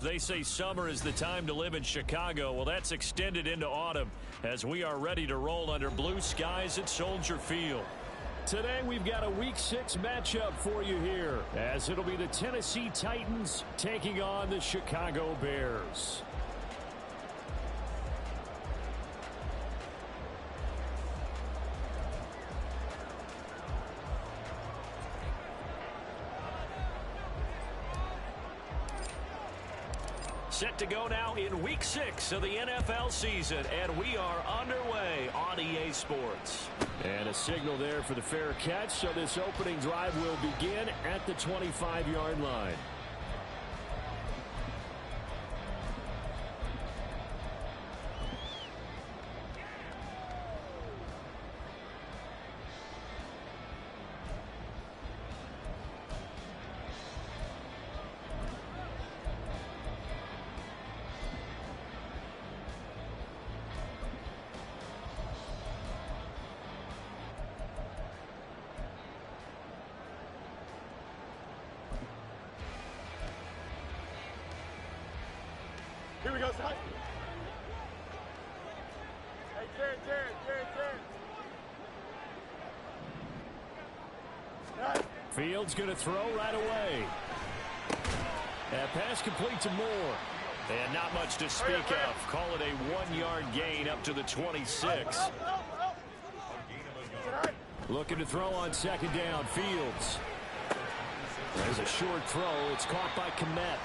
They say summer is the time to live in Chicago. Well, that's extended into autumn as we are ready to roll under blue skies at Soldier Field. Today we've got a Week 6 matchup for you here, as it'll be the Tennessee Titans taking on the Chicago Bears. Set to go now in Week 6 of the NFL season, and we are underway on EA Sports. And a signal there for the fair catch, so this opening drive will begin at the 25-yard line. Here we go, son. Hey, Jared. Fields going to throw right away. That pass complete to Moore. And not much to speak of. Call it a 1-yard gain up to the 26. Looking to throw on second down. Fields. There's a short throw. It's caught by Kmet.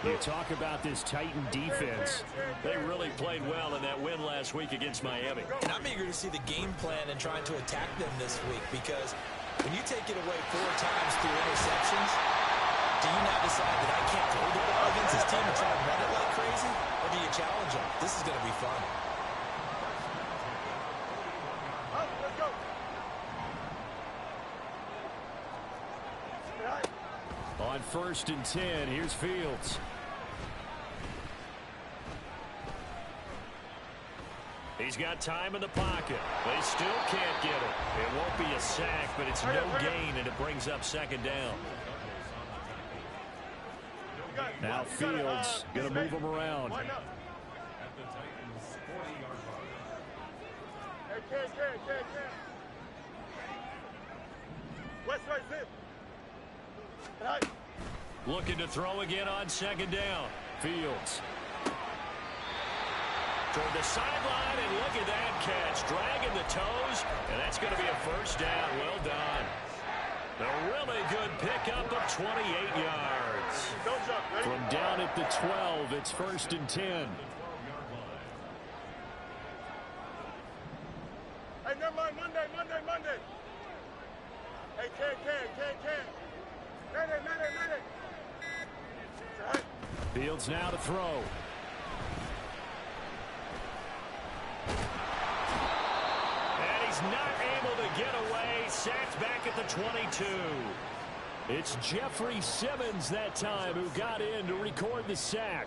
You talk about this Titan defense. They really played well in that win last week against Miami. And I'm eager to see the game plan and trying to attack them this week, because when you take it away 4 times through interceptions, do you now decide that I can't throw the ball against this team and try to run it like crazy? Or do you challenge them? This is going to be fun. Let's go. On 1st and 10, here's Fields. He's got time in the pocket. They still can't get it. It won't be a sack, but it's no gain, and it brings up second down. Now Fields going to move him around. Hey, Ken. West right, zip. Looking to throw again on second down. Fields. Toward the sideline, and look at that catch. Dragging the toes, and that's going to be a first down. Well done. A really good pickup of 28 yards. From down at the 12, it's 1st and 10. Hey, never mind. Monday. Hey, Ken. Monday. Fields now to throw. And he's not able to get away. Sacked back at the 22. It's Jeffrey Simmons that time who got in to record the sack.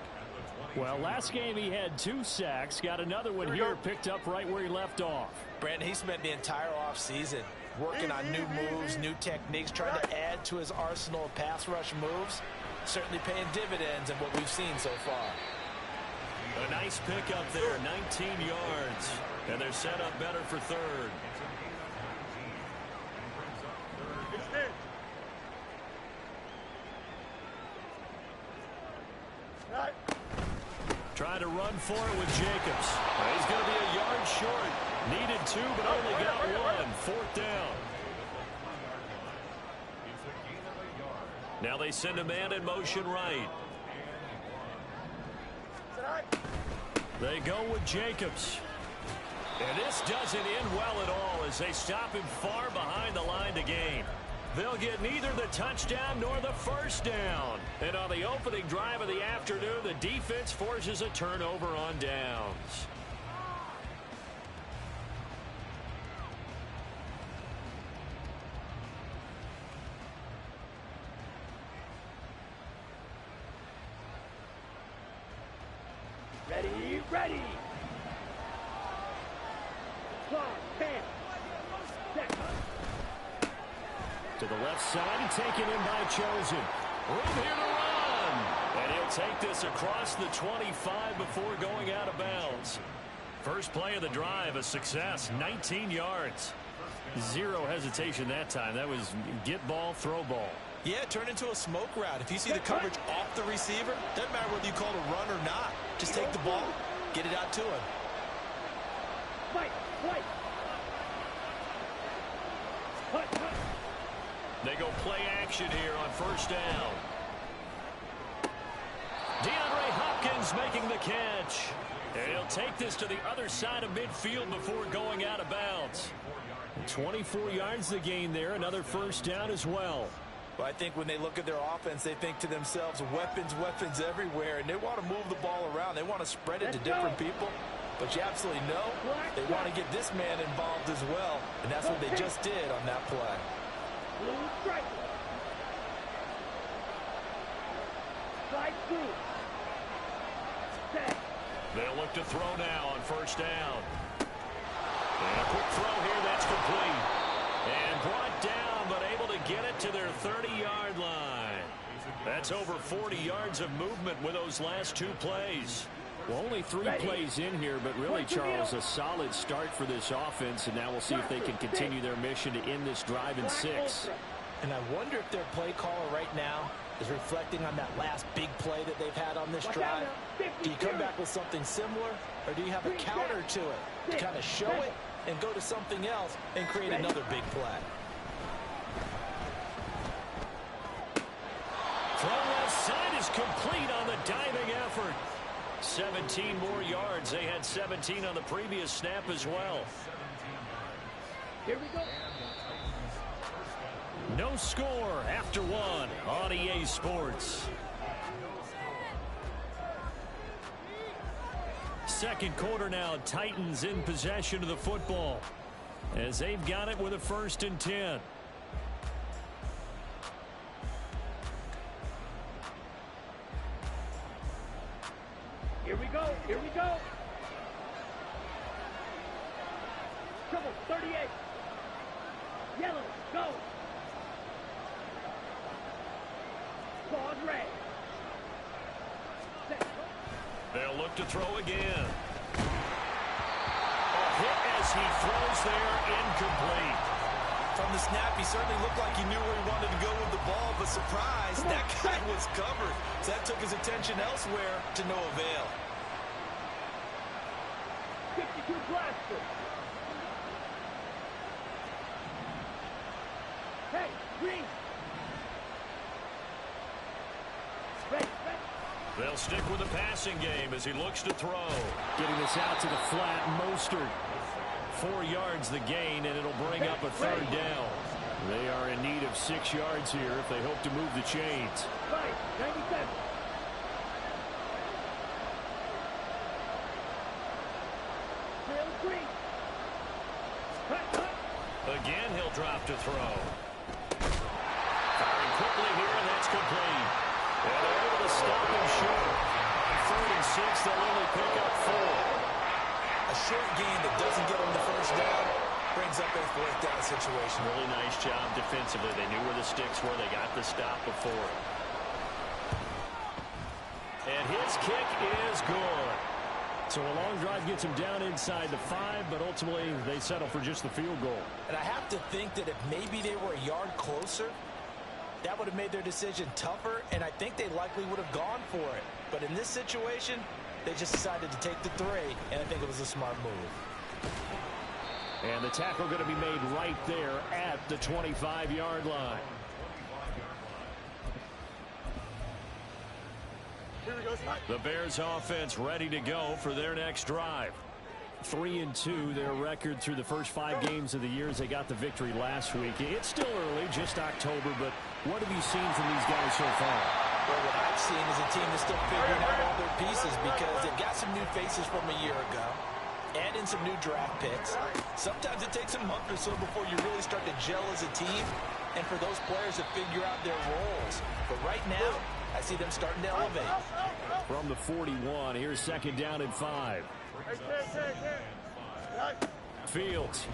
Well, last game he had 2 sacks. Got another one here, picked up right where he left off. Brandon, he spent the entire offseason working on new moves, new techniques, trying to add to his arsenal of pass rush moves. Certainly paying dividends in what we've seen so far. A nice pickup there, 19 yards. And they're set up better for 3rd. Trying to run for it with Jacobs. He's going to be a yard short. Needed 2, but only got 1. 4th down. Now they send a man in motion right. They go with Jacobs. And this doesn't end well at all as they stop him far behind the line to gain. They'll get neither the touchdown nor the first down. And on the opening drive of the afternoon, the defense forces a turnover on downs. Ready. To the left side and taken in by Chosen. Room here to run. And he'll They'll take this across the 25 before going out of bounds. First play of the drive, a success, 19 yards. Zero hesitation that time. That was get ball, throw ball. Yeah, turn into a smoke route. If you see the coverage off the receiver, doesn't matter whether you call it a run or not. Just take the ball, get it out to him. They go play action here on first down. DeAndre Hopkins making the catch. And he'll take this to the other side of midfield before going out of bounds. 24 yards to gain there. Another first down as well. Well, I think when they look at their offense, they think to themselves, weapons, weapons everywhere, and they want to move the ball around. They want to spread it to different people. But you absolutely know they want to get this man involved as well, and that's what they just did on that play. They'll look to throw now on first down. And a quick throw here that's complete. And brought down, but able to get it to their 30-yard line. That's over 40 yards of movement with those last two plays. Well, only 3 plays in here, but really, Charles, a solid start for this offense, and now we'll see if they can continue their mission to end this drive in 6. And I wonder if their play caller right now is reflecting on that last big play that they've had on this drive. Do you come back with something similar, or do you have a counter to it to kind of show it and go to something else and create another big play? Throw left side is complete on the diving effort. 17 more yards. They had 17 on the previous snap as well. Here we go. No score after 1 on EA Sports. Second quarter now. Titans in possession of the football as they've got it with a 1st and 10. Here we go. Here we go. Trouble 38. Yellow. Go. Pause red. Set. They'll look to throw again. A hit as he throws there, incomplete. From the snap, he certainly looked like he knew where he wanted to go with the ball, but surprise, that guy was covered. So that took his attention elsewhere to no avail. 52 blaster. Hey, green. They'll stick with the passing game as he looks to throw. Getting this out to the flat, Mostert. 4 yards the gain, and it'll bring up a 3rd down. They are in need of 6 yards here if they hope to move the chains. Right, 97. Still green. Again, he'll drop to throw. Firing quickly here, and that's complete. And they're able to stop him short. On 3rd and 6, they'll only pick up 4. A short gain that doesn't get him the first down brings up a 4th down situation. Really nice job defensively. They knew where the sticks were. They got the stop before. And his kick is good. So a long drive gets him down inside the 5, but ultimately they settle for just the field goal. And I have to think that if maybe they were a yard closer, that would have made their decision tougher, and I think they likely would have gone for it. But in this situation, they just decided to take the 3, and I think it was a smart move. And the tackle going to be made right there at the 25-yard line. Here we go, Scott. The Bears offense ready to go for their next drive. 3-2, their record through the first 5 games of the year as they got the victory last week. It's still early, just October, but what have you seen from these guys so far? Well, what I've seen is a team that's still figuring out all their pieces because they've got some new faces from a year ago. Add in some new draft picks. Sometimes it takes a month or so before you really start to gel as a team and for those players to figure out their roles. But right now, I see them starting to elevate. From the 41, here's 2nd down and 5. Fields.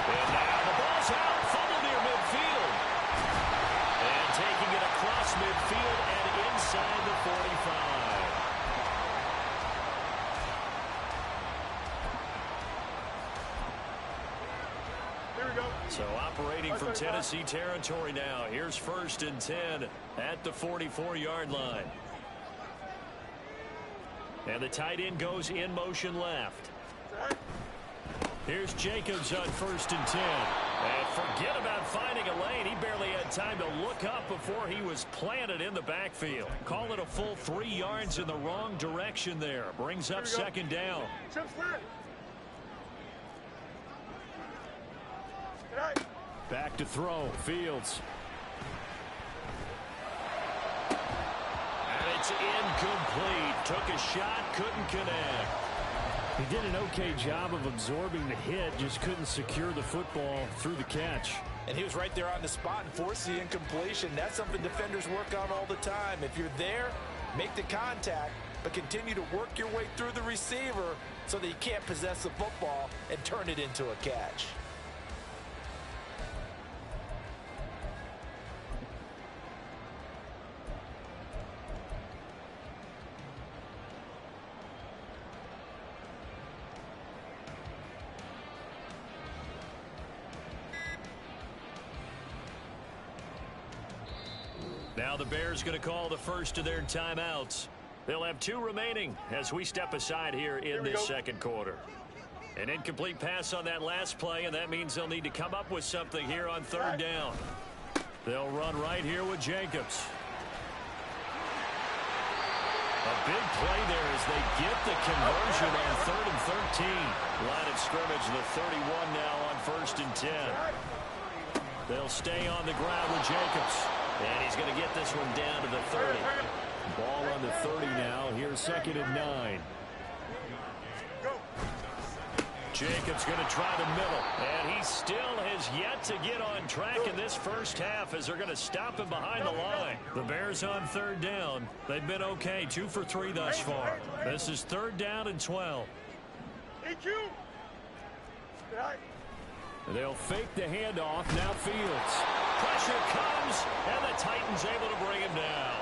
And now the ball's out. Fumble near midfield. 45. Here we go. So operating from Tennessee territory now. Here's 1st and 10 at the 44-yard line. And the tight end goes in motion left. Here's Jacobs on 1st and 10. And forget about finding a lane. He barely had time to look up before he was planted in the backfield. Call it a full 3 yards in the wrong direction there. Brings up 2nd down. Back to throw. Fields. And it's incomplete. Took a shot, couldn't connect. He did an okay job of absorbing the hit, just couldn't secure the football through the catch. And he was right there on the spot and forced the incompletion. That's something defenders work on all the time. If you're there, make the contact, but continue to work your way through the receiver so that you can't possess the football and turn it into a catch. Now the Bears going to call the first of their timeouts. They'll have 2 remaining as we step aside here in this second quarter. An incomplete pass on that last play, and that means they'll need to come up with something here on 3rd down. They'll run right here with Jacobs. A big play there as they get the conversion on 3rd and 13. Line of scrimmage, the 31 now on 1st and 10. They'll stay on the ground with Jacobs. And he's going to get this one down to the 30. Ball on the 30 now. Here's 2nd and 9. Jacobs going to try the middle. And he still has yet to get on track in this first half as they're going to stop him behind the line. The Bears on 3rd down. They've been okay. 2 for 3 thus far. This is 3rd down and 12. They'll fake the handoff. Now Fields. Pressure comes, and the Titans able to bring him down.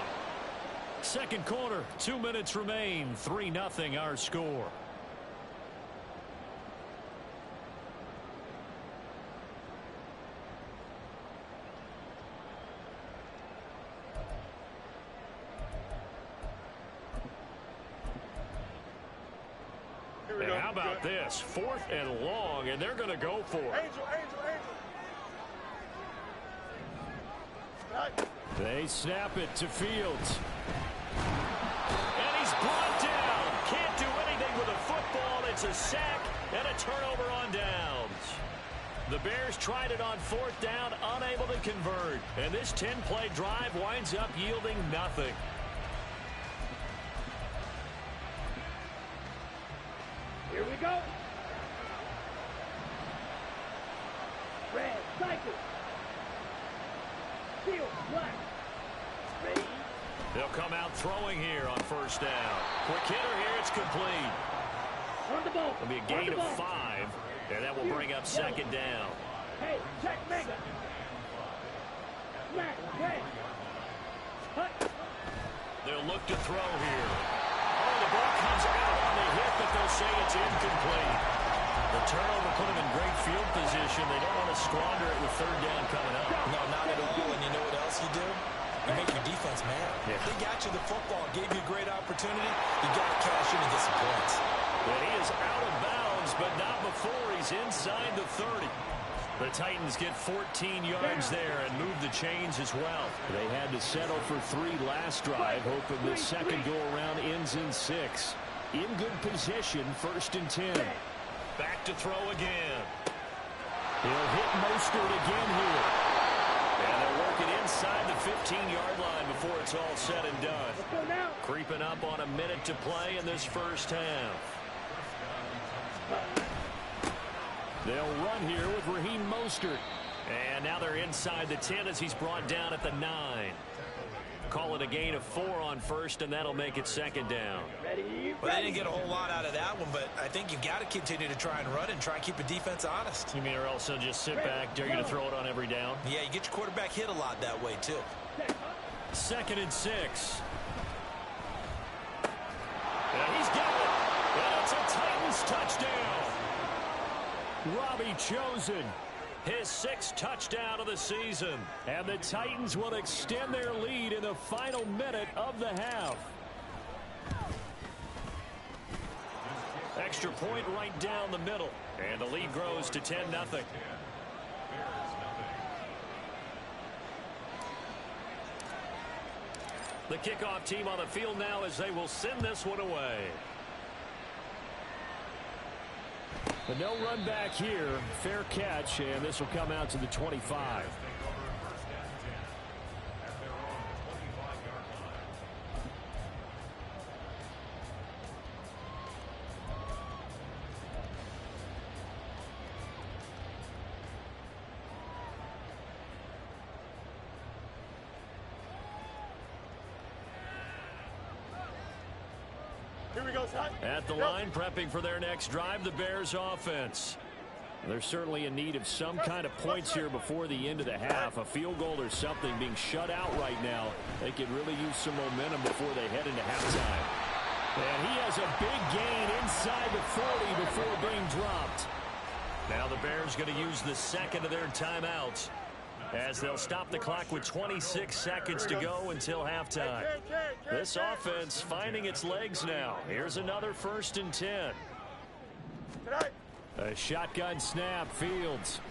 Second quarter, 2 minutes remain. 3-0 our score. And how about this? 4th and long, and they're going to go for it. They snap it to Fields. And he's brought down. Can't do anything with a football. It's a sack and a turnover on downs. The Bears tried it on 4th down, unable to convert. And this 10-play drive winds up yielding nothing. Here we go. Red, cycle. Field, black. Ready. They'll come out throwing here on 1st down. Quick hitter here, it's complete. On the ball. It'll be a gain of 5, and that will bring up 2nd down. Hey, check mega. Black, red. Hut. They'll look to throw here. Oh, the ball comes out on the hit, but they'll say it's incomplete. The turnover put them in great field position. They don't want to squander it with 3rd down coming up. No, not at all. And you know what else you do? You make your defense mad. Yeah. They got you the football, gave you a great opportunity. You got to cash in and get some points. And he is out of bounds, but not before he's inside the 30. The Titans get 14 yards there and move the chains as well. They had to settle for 3 last drive, hoping this second go-around ends in 6. In good position, 1st and 10. Back to throw again. He'll hit Mostert again here. And they're working inside the 15-yard line before it's all said and done. Let's go now. Creeping up on a minute to play in this first half. They'll run here with Raheem Mostert. And now they're inside the 10 as he's brought down at the 9. Call it a gain of 4 on 1st, and that'll make it 2nd down. Ready, Well, they didn't get a whole lot out of that one, but I think you've got to continue to try and run and try and keep the defense honest. You mean or else they'll just sit back, dare you to throw it on every down? Yeah, you get your quarterback hit a lot that way, too. 2nd and 6. chosen. His 6th touchdown of the season. And the Titans will extend their lead in the final minute of the half. Extra point right down the middle. And the lead grows to 10-0. The kickoff team on the field now as they will send this one away. But no run back here. Fair catch, and this will come out to the 25. Here we go, son. At the line, prepping for their next drive, the Bears offense. They're certainly in need of some kind of points here before the end of the half. A field goal or something. Being shut out right now, they could really use some momentum before they head into halftime. And he has a big gain inside the 40 before being dropped. Now the Bears going to use the second of their timeouts as they'll stop the clock with 26 seconds to go until halftime. This offense finding its legs now. Here's another 1st and 10. A shotgun snap, Fields.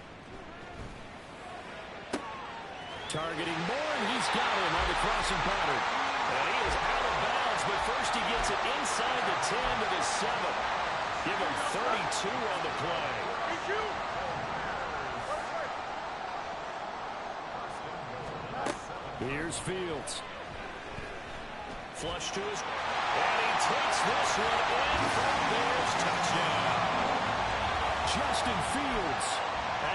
Targeting Moore, and he's got him on the crossing pattern. And he is out of bounds, but first he gets it inside the 10 to the 7. Give him 32 on the play. Here's Fields. Flush to his... And he takes this one in for a Bears touchdown. Justin Fields.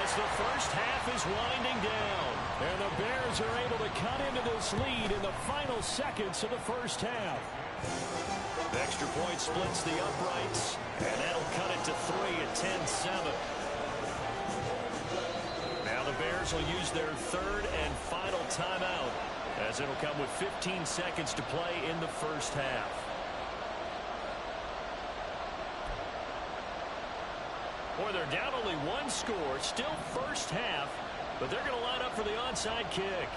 As the first half is winding down. And the Bears are able to cut into this lead in the final seconds of the first half. The extra point splits the uprights, and that'll cut it to 3 at 10-7. Now the Bears will use their 3rd and final timeout, as it'll come with 15 seconds to play in the first half. Boy, they're down only 1 score, still first half, but they're going to line up for the onside kick.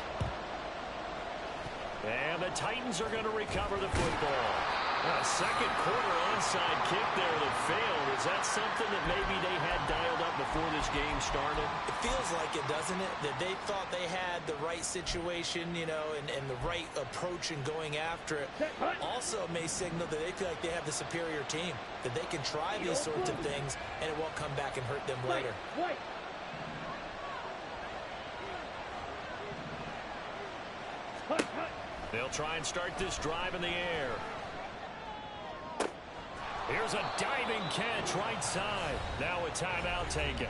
And the Titans are going to recover the football. A second quarter onside kick there that failed. Is that something that maybe they had dialed up before this game started? It feels like it, doesn't it? That they thought they had the right situation, you know, and the right approach in going after it. Also may signal that they feel like they have the superior team, that they can try these sorts of things and it won't come back and hurt them later. They'll try and start this drive in the air. Here's a diving catch right side. Now a timeout taken.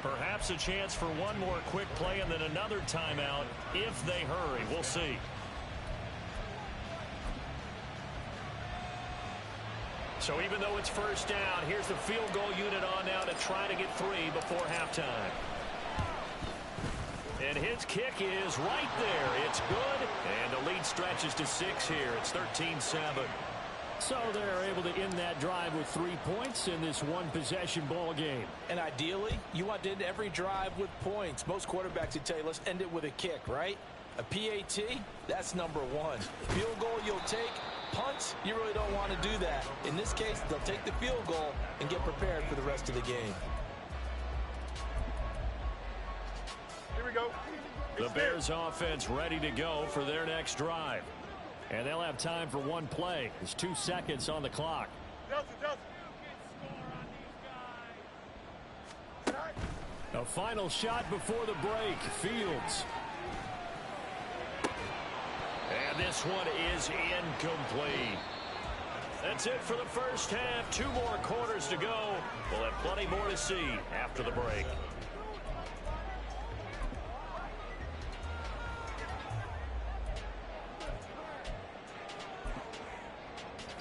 Perhaps a chance for one more quick play and then another timeout if they hurry. We'll see. So even though it's first down, here's the field goal unit on now to try to get 3 before halftime. And his kick is right there. It's good. And the lead stretches to 6 here. It's 13-7. So they're able to end that drive with 3 points in this one-possession ball game. And ideally, you want to end every drive with points. Most quarterbacks would tell you, let's end it with a kick, right? A PAT, that's number 1. Field goal you'll take. Punts, you really don't want to do that. In this case, they'll take the field goal and get prepared for the rest of the game. Here we go. The Bears offense ready to go for their next drive. And they'll have time for one play. There's 2 seconds on the clock. A final shot before the break. Fields. And this one is incomplete. That's it for the first half. 2 more quarters to go. We'll have plenty more to see after the break.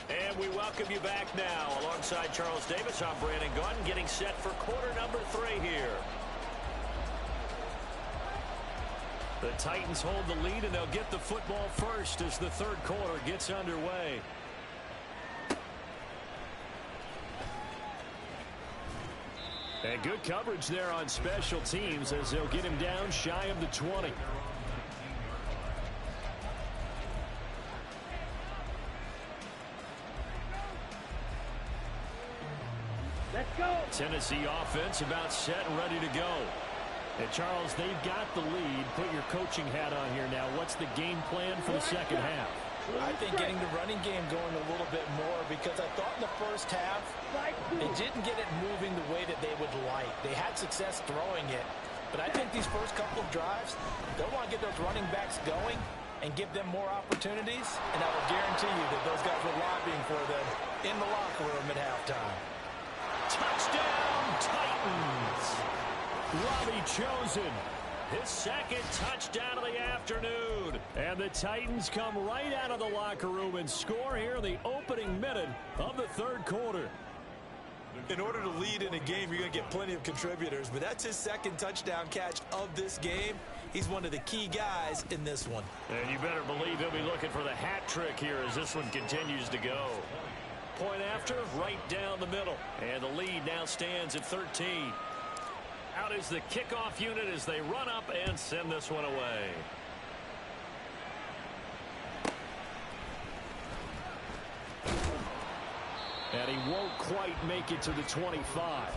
And we welcome you back now. Alongside Charles Davis, I'm Brandon Gunn, getting set for quarter number 3 here. The Titans hold the lead, and they'll get the football first as the third quarter gets underway. And good coverage there on special teams as they'll get him down shy of the 20. Let's go. Tennessee offense about set and ready to go. And Charles, they've got the lead. Put your coaching hat on here now. What's the game plan for the second half? I think getting the running game going a little bit more, because I thought in the first half they didn't get it moving the way that they would like. They had success throwing it, but I think these first couple of drives, they'll want to get those running backs going and give them more opportunities, and I will guarantee you that those guys were lobbying for them in the locker room at halftime. Touchdown, Titans! Robbie Chosen, his second touchdown of the afternoon. And the Titans come right out of the locker room and score here in the opening minute of the third quarter. In order to lead in a game, you're going to get plenty of contributors, but that's his second touchdown catch of this game. He's one of the key guys in this one. And you better believe he'll be looking for the hat trick here as this one continues to go. Point after, right down the middle. And the lead now stands at 13. Out is the kickoff unit as they run up and send this one away. And he won't quite make it to the 25.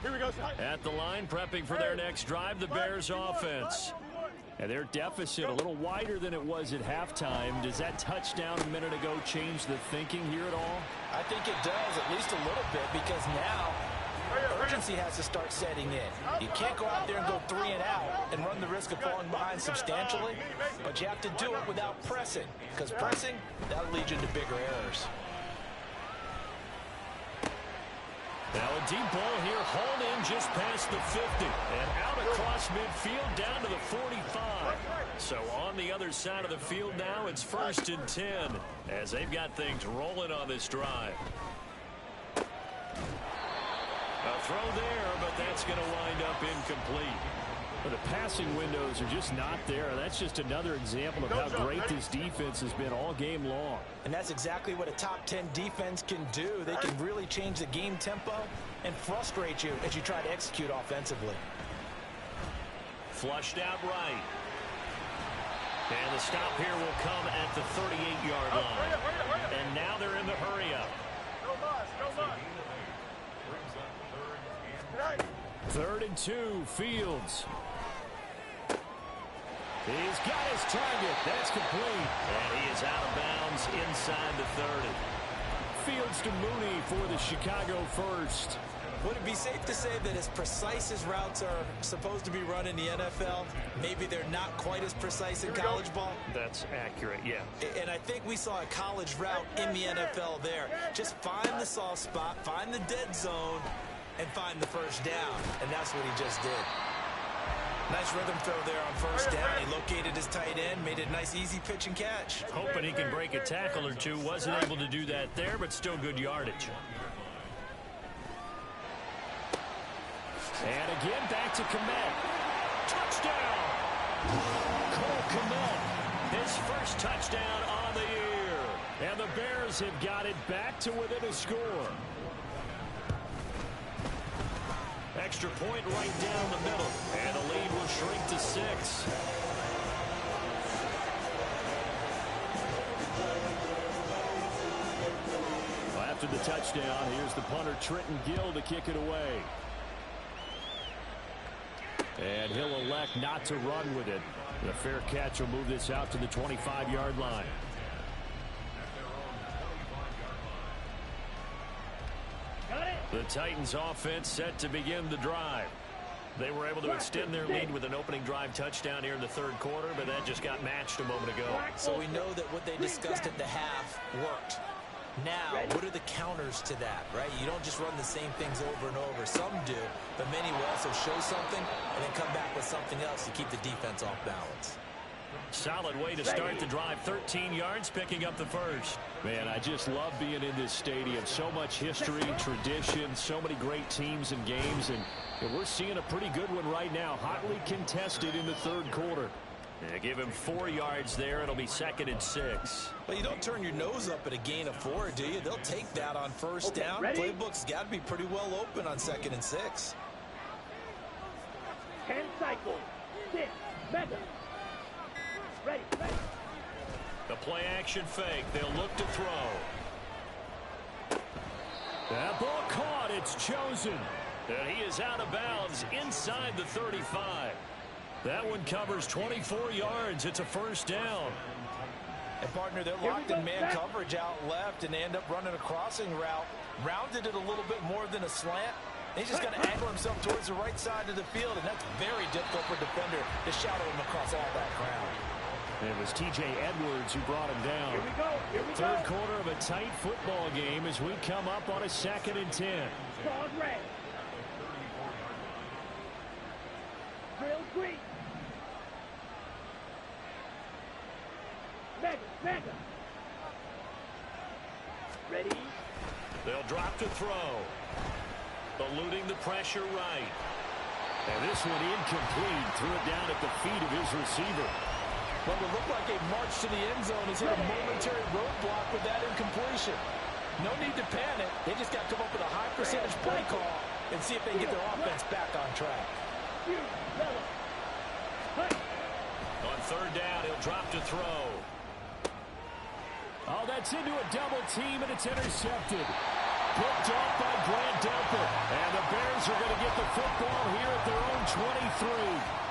Here we go, Ty. At the line, prepping for their next drive, the Bears offense. And their deficit a little wider than it was at halftime. Does that touchdown a minute ago change the thinking here at all? I think it does, at least a little bit, because now urgency has to start setting in. You can't go out there and go 3 and out and run the risk of falling behind substantially, but you have to do it without pressing, because pressing, that'll lead you into bigger errors. Now a deep ball here, hauled in just past the 50. And out across midfield down to the 45. So on the other side of the field now, it's 1st and 10 as they've got things rolling on this drive. A throw there, but that's going to wind up incomplete. But the passing windows are just not there. That's just another example of how great this defense has been all game long. And that's exactly what a top 10 defense can do. They can really change the game tempo and frustrate you as you try to execute offensively. Flushed out right. And the stop here will come at the 38-yard line. And now they're in the hurry up. No loss, no loss. 3rd and 2, Fields. He's got his target. That's complete. And he is out of bounds inside the 30. Fields to Mooney for the Chicago first. Would it be safe to say that as precise as routes are supposed to be run in the NFL, maybe they're not quite as precise in college ball? That's accurate, yeah. And I think we saw a college route in the NFL there. Just find the soft spot, find the dead zone, and find the first down. And that's what he just did. Nice rhythm throw there on first down. He located his tight end, made it a nice, easy pitch and catch. Hoping he can break a tackle or two. Wasn't able to do that there, but still good yardage. And again, back to Kmet. Touchdown! Cole Kmet, his first touchdown on the year. And the Bears have got it back to within a score. Extra point right down the middle. And the lead will shrink to 6. Well, after the touchdown, here's the punter Trenton Gill to kick it away. And he'll elect not to run with it. The fair catch will move this out to the 25-yard line. The Titans offense set to begin the drive. They were able to extend their lead with an opening drive touchdown here in the third quarter, but that just got matched a moment ago. So we know that what they discussed at the half worked. Now, what are the counters to that, right? You don't just run the same things over and over. Some do, but many will also show something and then come back with something else to keep the defense off balance. Solid way to start the drive. 13 yards, picking up the first. Man, I just love being in this stadium. So much history, tradition, so many great teams and games, and we're seeing a pretty good one right now. Hotly contested in the third quarter. Yeah, give him 4 yards there. It'll be 2nd and 6. Well, you don't turn your nose up at a gain of 4, do you? They'll take that on first down. Ready? Playbook's got to be pretty well open on 2nd and 6. 10 cycles. 6. Mega. Ready. The play action fake. They'll look to throw. That ball caught. It's chosen. And he is out of bounds inside the 35. That one covers 24 yards. It's a first down. And, partner, they're locked in man coverage out left, and they end up running a crossing route. Rounded it a little bit more than a slant. He's just going to angle himself towards the right side of the field, and that's very difficult for a defender to shadow him across all that ground. It was T.J. Edwards who brought him down. Here we go. Third quarter of a tight football game as we come up on a 2nd and 10. Sawed red. Drill green. Mega. Ready. They'll drop to throw. Eluding the pressure right. And this one incomplete. Threw it down at the feet of his receiver. What would look like a march to the end zone has hit a momentary roadblock with that incompletion. No need to panic. They just got to come up with a high percentage play call and see if they can get their offense back on track. On 3rd down, he'll drop to throw. Oh, that's into a double team, and it's intercepted. Picked off by Grant Delpit. And the Bears are going to get the football here at their own 23.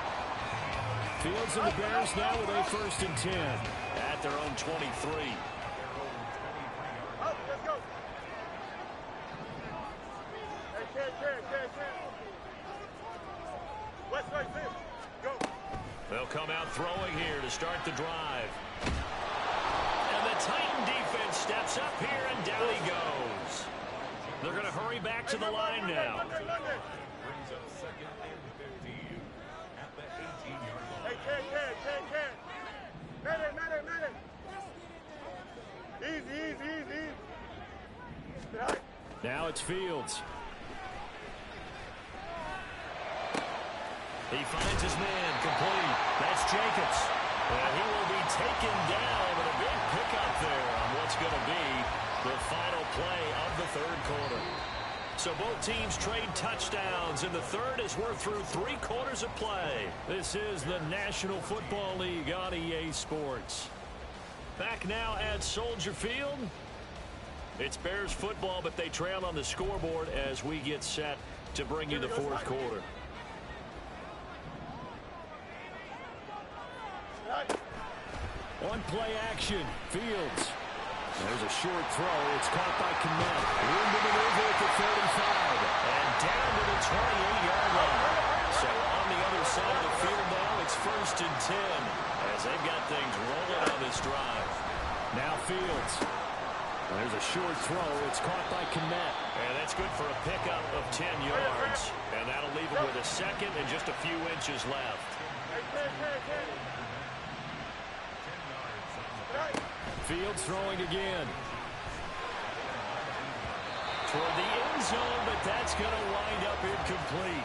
Fields and the Bears now with a 1st and 10. At their own 23. Up, let's go. Hey, Ken. West side, Sim. Go. They'll come out throwing here to start the drive. And the Titan defense steps up here, and down he goes. They're going to hurry back to the line now. London. Hey, Ken. Man it. Easy. Right. Now it's Fields. He finds his man complete. That's Jacobs. And he will be taken down with a big pickup there on what's going to be the final play of the 3rd quarter. So both teams trade touchdowns in the 3rd as we're through 3 quarters of play. This is the National Football League on EA Sports. Back now at Soldier Field. It's Bears football, but they trail on the scoreboard as we get set to bring you the 4th quarter. One play action. Fields. There's a short throw. It's caught by Kmet. Room to maneuver at the 35. And down to the 28-yard line. So on the other side of the field now, it's 1st and 10 as they've got things rolling on this drive. Now Fields. There's a short throw. It's caught by Kmet. And that's good for a pickup of 10 yards. And that'll leave him with a 2nd and just a few inches left. Fields throwing again. Toward the end zone, but that's going to wind up incomplete.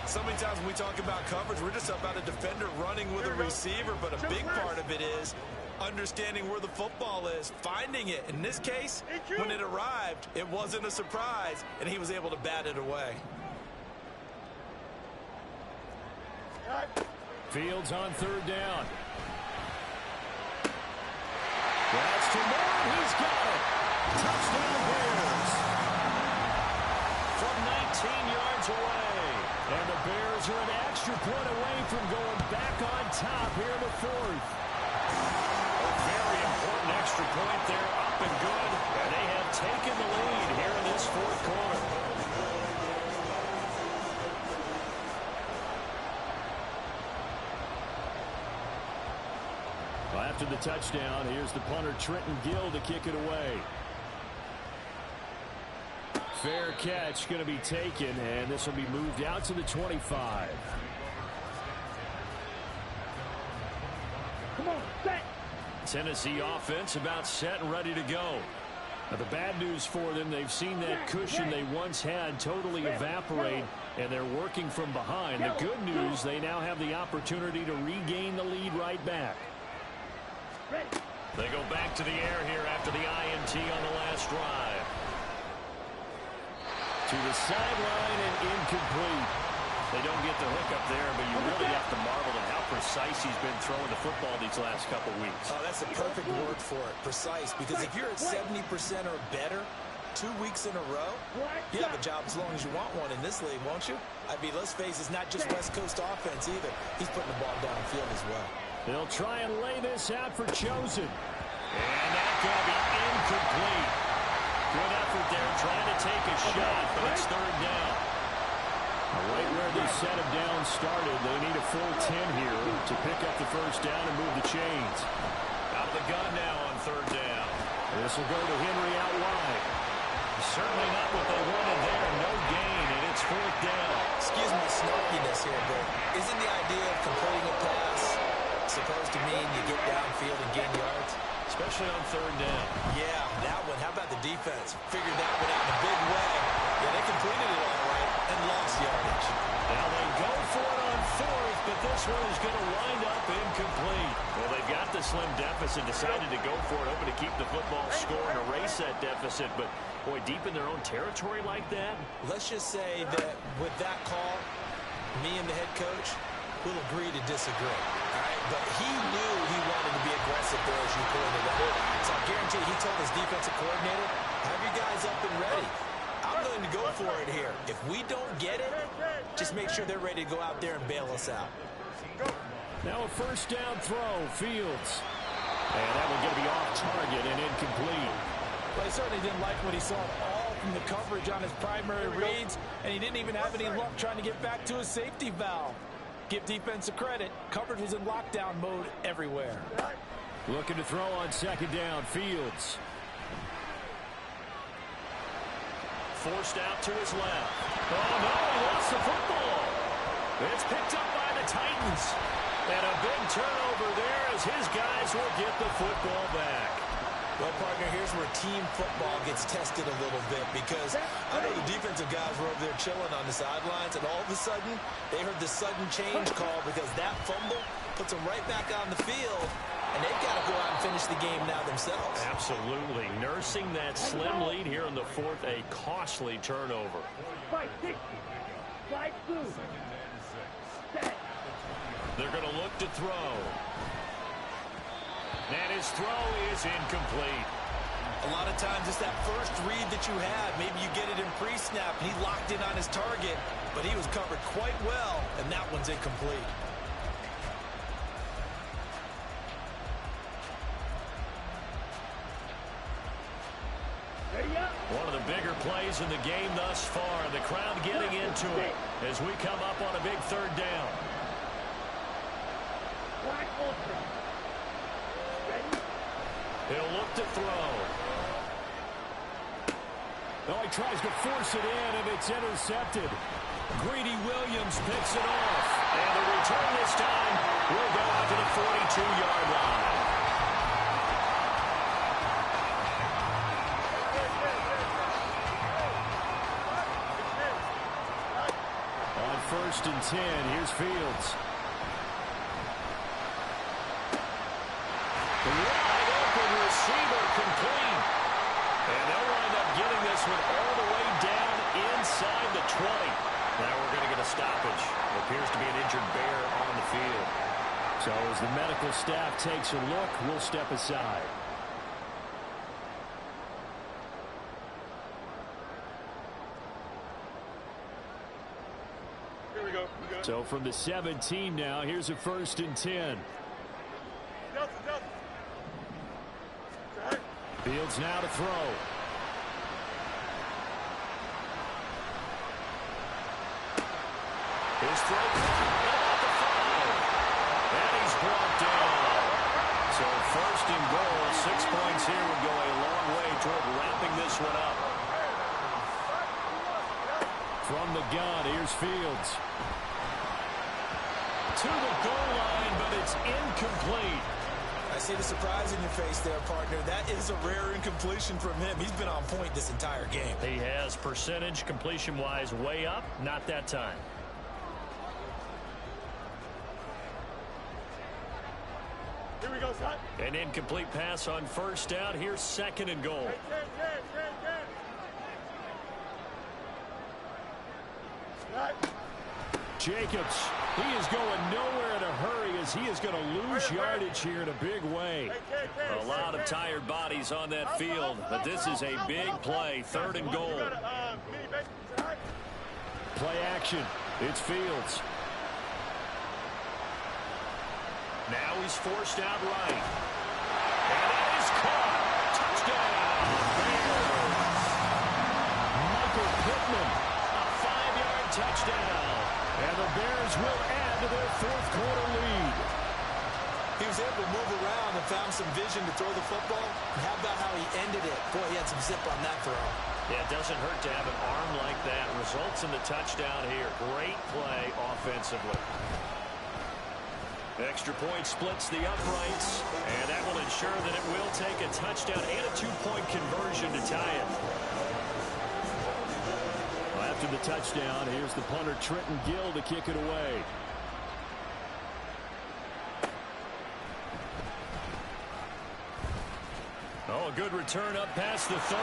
So many times when we talk about coverage, we're just about a defender running with a receiver, but a big part of it is understanding where the football is, finding it. In this case, when it arrived, it wasn't a surprise, and he was able to bat it away. Fields on 3rd down. That's to Moore. He's got it. Touchdown Bears. From 19 yards away. And the Bears are an extra point away from going back on top here in the 4th. A very important extra point there, up and good. And they have taken the lead here in this 4th quarter. Well, after the touchdown, here's the punter Trenton Gill to kick it away. Fair catch going to be taken, and this will be moved out to the 25. Come on, set. Tennessee offense about set and ready to go. Now, the bad news for them, they've seen that cushion they once had totally evaporate, And they're working from behind. The good news, they now have the opportunity to regain the lead right back. Ready. They go back to the air here after the INT on the last drive. To the sideline and incomplete. They don't get the hook up there, but you really have to marvel at how precise he's been throwing the football these last couple weeks. Oh, that's a perfect word for it, precise. Because if you're at 70% or better 2 weeks in a row, you have a job as long as you want one in this league, won't you? I mean, let's face it, it's not just West Coast offense either. He's putting the ball downfield as well. They'll try and lay this out for Chosen. And that's going to be incomplete. Good effort there, trying to take a shot, but it's third down. Right where they set him down started, they need a full 10 here to pick up the first down and move the chains. Out of the gun now on third down. This will go to Henry out wide. Certainly not what they wanted there. No gain, and it's fourth down. Excuse my snarkiness here, but isn't the idea of completing a pass supposed to mean you get downfield and gain yards? Especially on third down. Yeah, that one. How about the defense? Figured that one out in a big way. Yeah, they completed it all right and lost yardage. Now they go for it on fourth, but this one is going to wind up incomplete. Well, they've got the slim deficit, decided to go for it, hoping to keep the football score and erase that deficit. But, boy, deep in their own territory like that. Let's just say that with that call, me and the head coach will agree to disagree. All right? But he knew he wanted to be aggressive there, as you pointed out. So I guarantee he told his defensive coordinator, have your guys up and ready. I'm going to go for it here. If we don't get it, just make sure they're ready to go out there and bail us out. Now a first down throw, Fields. And that one going to be off target and incomplete. Well, he certainly didn't like what he saw at all from the coverage on his primary reads, and he didn't even have any luck trying to get back to his safety valve. Give defensive credit. Coverage was in lockdown mode everywhere. Looking to throw on second down, Fields. Forced out to his left. Oh, no, he lost the football. It's picked up by the Titans. And a big turnover there as his guys will get the football back. Well, partner, here's where team football gets tested a little bit because I know the defensive guys were over there chilling on the sidelines, and all of a sudden, they heard the sudden change call because that fumble puts them right back on the field, and they've got to go out and finish the game now themselves. Absolutely. Nursing that slim lead here in the fourth, a costly turnover. Fight 60. Slide through. Set. They're going to look to throw. And his throw is incomplete. A lot of times it's that first read that you have. Maybe you get it in pre-snap, and he locked in on his target, but he was covered quite well, and that one's incomplete. Ready up. One of the bigger plays in the game thus far. The crowd getting into it as we come up on a big third down. Black ultra. Ready. He'll look to throw. Oh, he tries to force it in, and it's intercepted. Greedy Williams picks it off. And the return this time will go out to the 42-yard line. On first and 10, here's Fields. The wide open receiver complete. And they'll wind up getting this one all the way down inside the 20. Now we're going to get a stoppage. It appears to be an injured bear on the field. So as the medical staff takes a look, we'll step aside. Here we go. So from the 17 now, here's a first and 10. Fields now to throw. His throw about the 5. And he's brought down. So first and goal, 6 points here would go a long way toward wrapping this one up. From the gun, here's Fields. To the goal line, but it's incomplete. I see the surprise in your face there, partner. That is a rare incompletion from him. He's been on point this entire game. He has percentage completion-wise way up, not that time. Here we go, son. An incomplete pass on first down. Here's second and goal. Right. Jacobs, he is going nowhere in a hurry as he is going to lose yardage here in a big way. A lot of tired bodies on that field, but this is a big play, third and goal. Play action. It's Fields. Now he's forced out right. And it is caught. Touchdown. Michael Pittman, a 5-yard touchdown. And the Bears will add to their fourth quarter lead. He was able to move around and found some vision to throw the football. And how about how he ended it? Boy, he had some zip on that throw. Yeah, it doesn't hurt to have an arm like that. Results in the touchdown here. Great play offensively. Extra point splits the uprights, and that will ensure that it will take a touchdown and a 2-point conversion to tie it. After the touchdown, here's the punter Trenton Gill to kick it away. Oh, a good return up past the 30.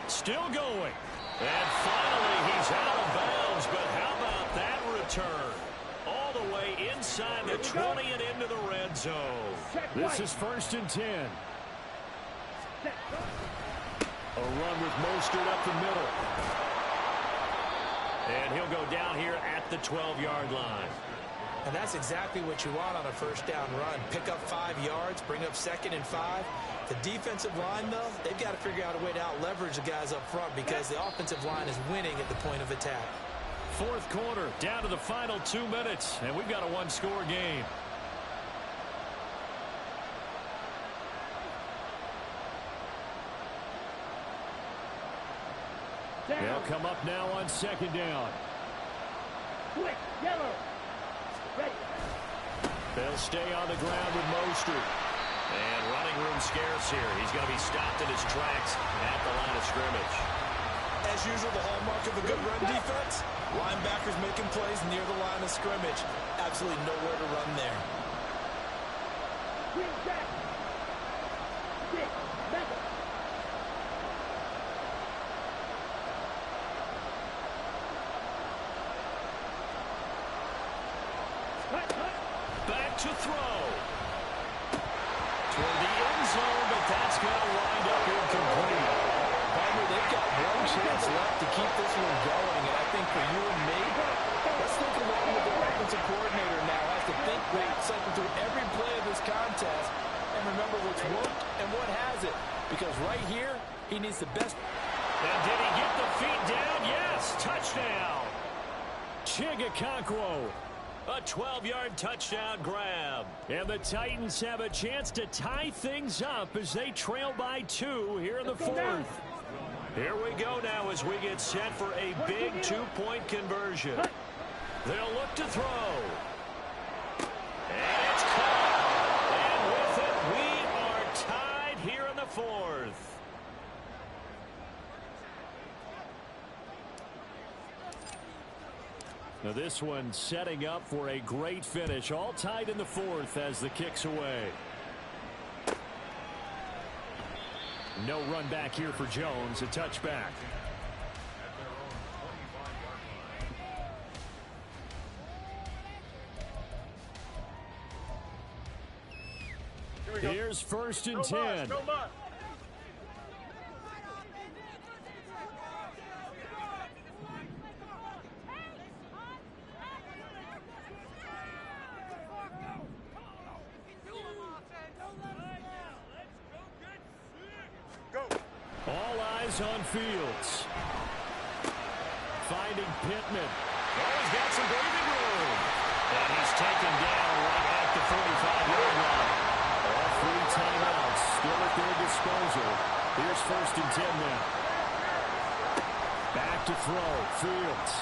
Still going. And finally, he's out of bounds, but how about that return? All the way inside the 20 and into the red zone. This is 1st and 10. A run with Mostert up the middle. And he'll go down here at the 12-yard line. And that's exactly what you want on a first down run. Pick up 5 yards, bring up 2nd and 5. The defensive line, though, they've got to figure out a way to out-leverage the guys up front because the offensive line is winning at the point of attack. Fourth quarter, down to the final 2 minutes, and we've got a one-score game. They'll come up now on 2nd down. Quick, yellow. Ready. They'll stay on the ground with Mostert. And running room scarce here. He's going to be stopped in his tracks at the line of scrimmage. As usual, the hallmark of a good run defense, linebackers making plays near the line of scrimmage. Absolutely nowhere to run there. Green back. 6, 7. Back to throw. Toward the end zone, but that's going to wind up incomplete. Partner, they've got one chance left to keep this one going, and I think for you and me, let's think along with the offensive coordinator now. Has to think back, cycle through every play of this contest, and remember what's worked and what hasn't. Because right here, he needs the best. And did he get the feet down? Yes, touchdown. Chigakonkwo. A 12-yard touchdown grab. And the Titans have a chance to tie things up as they trail by 2 here in the 4th. Here we go now as we get set for a big 2-point conversion. They'll look to throw. And it's caught. And with it, we are tied here in the 4th. Now this one setting up for a great finish. All tied in the 4th as the kick's away. No run back here for Jones. A touchback. Here's 1st and 10. All eyes on Fields. Finding Pittman. Oh, he's got some breathing room. And he's taken down right at the 45-yard line. All 3 timeouts still at their disposal. Here's 1st and 10 now. Back to throw. Fields.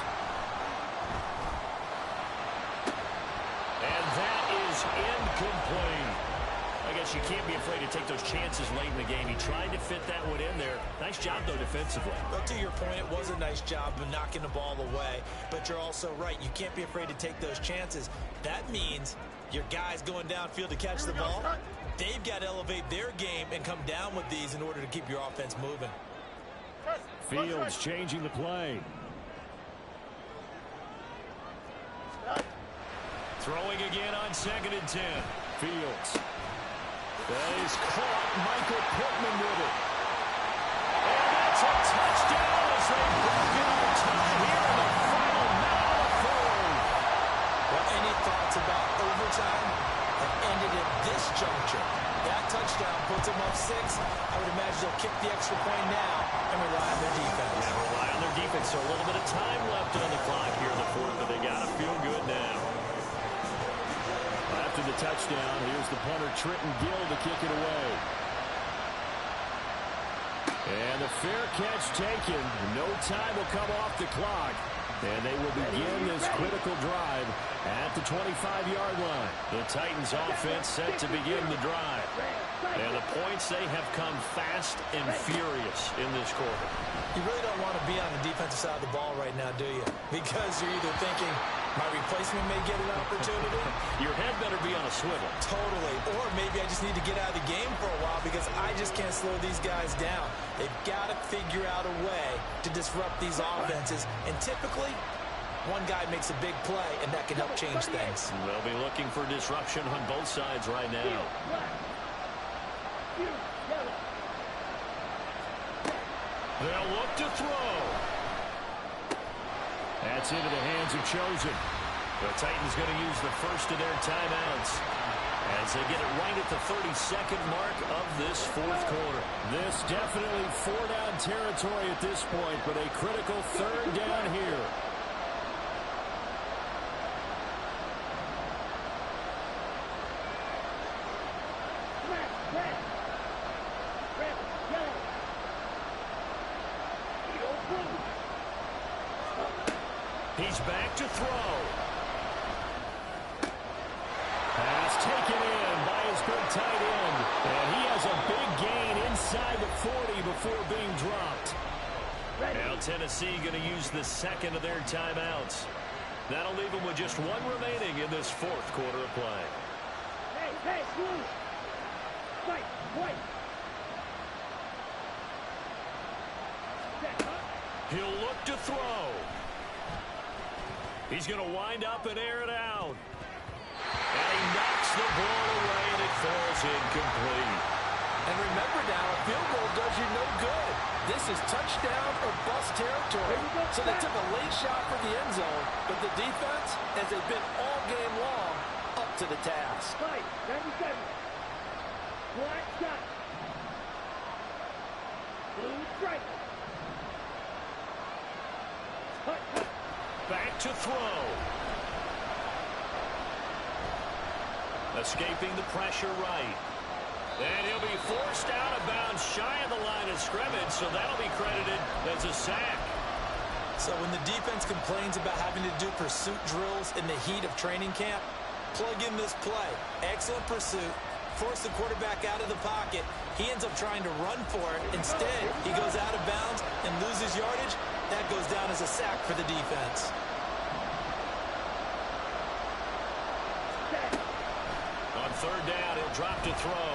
And that is incomplete. incomplete. I guess you can't be afraid to take those chances late in the game. He tried to fit that one in there. Nice job, though, defensively. But to your point, it was a nice job of knocking the ball away. But you're also right. You can't be afraid to take those chances. That means your guys going downfield to catch the ball, they've got to elevate their game and come down with these in order to keep your offense moving. Fields changing the play. Throwing again on 2nd and 10. Fields. He's caught Michael Pittman with it. And that's a touchdown as they broke it on time here in the final minute of the third. Well, any thoughts about overtime have ended at this juncture. That touchdown puts them up 6. I would imagine they'll kick the extra point now and rely on their defense. Yeah, rely on their defense. So a little bit of time left on the clock here in the fourth, but they got to feel good now. After the touchdown, here's the punter, Trenton Gill, to kick it away. And the fair catch taken. No time will come off the clock. And they will begin this critical drive at the 25-yard line. The Titans offense set to begin the drive. And the points, they have come fast and furious in this quarter. You really don't want to be on the defensive side of the ball right now, do you? Because you're either thinking, my replacement may get an opportunity. Your head better be on a swivel. Totally. Or maybe I just need to get out of the game for a while because I just can't slow these guys down. They've got to figure out a way to disrupt these offenses. And typically, one guy makes a big play, and that can help change things. They'll be looking for disruption on both sides right now. They'll look to throw. That's into the hands of Chosen. The Titans going to use the first of their timeouts as they get it right at the 32nd mark of this fourth quarter. This definitely 4-down territory at this point, but a critical 3rd down here. He's back to throw. Pass taken in by his good tight end. And he has a big gain inside the 40 before being dropped. Now Tennessee going to use the second of their timeouts. That'll leave them with just one remaining in this fourth quarter of play. Hey, move. Fight, white. He'll look to throw. He's going to wind up and air it out. And he knocks the ball away, and it falls incomplete. And remember now, a field goal does you no good. This is touchdown or bust territory. So they took a late shot for the end zone, but the defense, as they've been all game long, up to the task. Fight, 97. Black shot. Blue strike. Back to throw. Escaping the pressure right. And he'll be forced out of bounds shy of the line of scrimmage, so that'll be credited as a sack. So when the defense complains about having to do pursuit drills in the heat of training camp, plug in this play. Excellent pursuit. Force the quarterback out of the pocket. He ends up trying to run for it. Instead, he goes out of bounds and loses yardage. That goes down as a sack for the defense. On 3rd down, he'll drop to throw.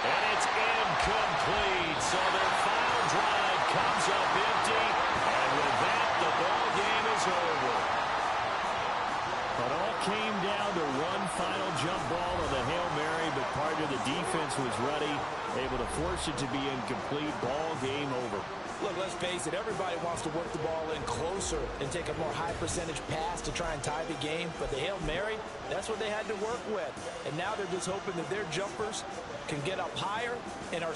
And it's incomplete. So their final drive comes up empty. And with that, the ball game is over. It all came down to one final jump ball of the Hail Mary, but part of the defense was ready, able to force it to be incomplete. Ball game over. Look, let's face it, everybody wants to work the ball in closer and take a more high-percentage pass to try and tie the game. But the Hail Mary, that's what they had to work with. And now they're just hoping that their jumpers can get up higher and are